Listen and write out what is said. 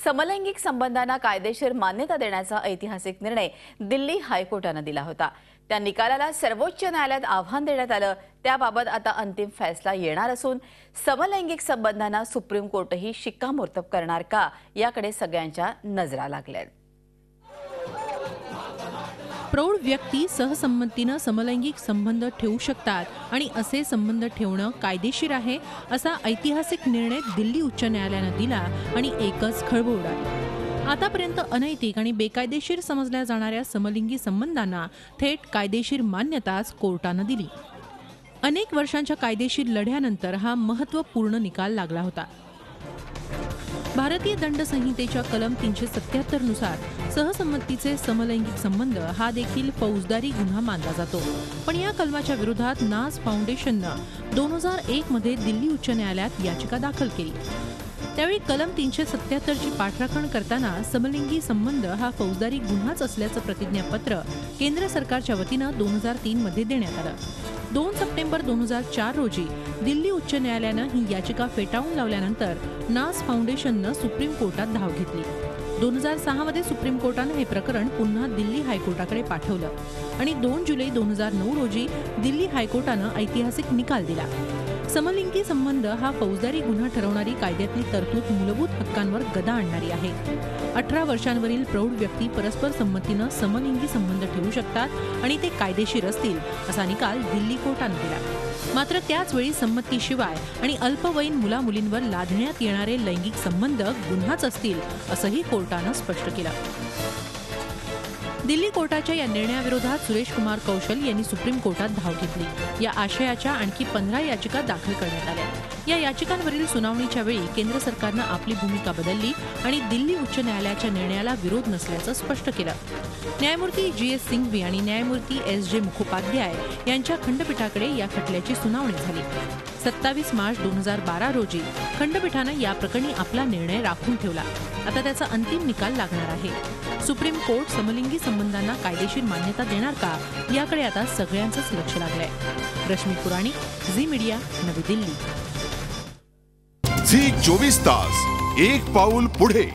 समलैंगिक संबंधांना कायदेशीर मान्यता देण्याचा ऐतिहासिक निर्णय दिल्ली हायकोर्टाने दिला होता। त्या निकालाला सर्वोच्च न्यायालयात आव्हान देण्यात आलं। त्याबाबत आता अंतिम फैसला येणार असून समलैंगिक संबंधांना सुप्रीम कोर्टही शिक्कामोर्तब करणार का याकडे सगळ्यांच्या नजरा लागल्यात। प्रौढ व्यक्ती सहसंमतीने समलैंगिक संबंध ठेवू शकतात आणि असे संबंध ठेवणं कायदेशीर आहे असा ऐतिहासिक निर्णय दिल्ली उच्च न्यायालयाने दिला आणि एकच खळबळ उडाली। आतापर्यंत अनैतिक आणि बेकायदेशीर समजल्या जाणाऱ्या समलिंगी संबंधांना थेट कायदेशीर मान्यताच कोर्टाने दिली। अनेक वर्षांच्या कायदेशीर लढ्यानंतर हा महत्त्वपूर्ण निकाल लागला होता। भारतीय दंड संहितेच्या कलम 377 नुसार सहसंमतीचे समलैंगिक संबंध हा देखील फौजदारी गुन्हा मानला जातो। पण या कलमाच्या विरोधात नाज फाउंडेशनने 2001 मध्ये दिल्ली उच्च न्यायालयात याचिका दाखल केली। त्यावेळी कलम 377 ची पाठराखण करताना समलिंगी संबंध हा फौजदारी गुन्हाच असल्याचं प्रतिज्ञापत्र केंद्र सरकारच्या वतीने 2003 मध्ये देण्यात आलं। 2 सप्टेंबर 2004 रोजी दिल्ली उच्च न्यायालयाने ही याचिका फेटाळून लावल्यानंतर नाज फाउंडेशनने सुप्रीम कोर्टात धाव घेतली। 2006 मध्ये सुप्रीम कोर्टाने हे प्रकरण पुन्हा दिल्ली हायकोर्टाकडे पाठवलं आणि 2 जुलै 2009 रोजी दिल्ली हायकोर्टाने ऐतिहासिक निकाल दिला। समलिंगी संबंध हा फौजदारी गुन्हा ठरवणारी कायद्यातली तरतूद मूलभूत हक्कांवर गदा आणणारी आहे। 18 वर्षांवरील प्रौढ व्यक्ती परस्पर संमतीने समलिंगी संबंध ठेवू शकतात आणि ते कायदेशीर असतील असा निकाल दिल्ली कोर्टाने दिला। मात्र त्याच वेळी संमतीशिवाय आणि अल्पवयीन मुलामुलींवर लादण्यात येणारे लैंगिक संबंध गुन्हाच असतील असंही कोर्टाने स्पष्ट केलं। दिल्ली कोर्टाच्या या निर्णयाविरोधात सुरेश कुमार कौशल यांनी सुप्रीम कोर्टात धाव घेतली। या आशयाच्या आणखी 15 याचिका दाखल करण्यात आल्या। या याचिकांवरील सुनावणीच्या वेळी केंद्र सरकारने आपली भूमिका बदलली आणि दिल्ली उच्च न्यायालयाच्या निर्णयाला विरोध नसल्याचं स्पष्ट केलं। न्यायमूर्ती GS सिंघवी आणि न्यायमूर्ती SJ मुखोपाध्याय यांच्या खंडपीठाकडे या खटल्याची सुनावणी झाली। 27 मार्च 2012 रोजी खंडपीठाने या प्रकरणी आपला निर्णय राखून ठेवला। आता त्याचा अंतिम निकाल लागणार आहे। सुप्रीम कोर्ट समलिंगी संबंधांना कायदेशीर मान्यता देणार का याकडे आता सगळ्यांचंच लक्ष लागलंय। रश्मी पुराणिक, झी मीडिया, नवी दिल्ली। झी 24 तास, एक पाऊल पुढे।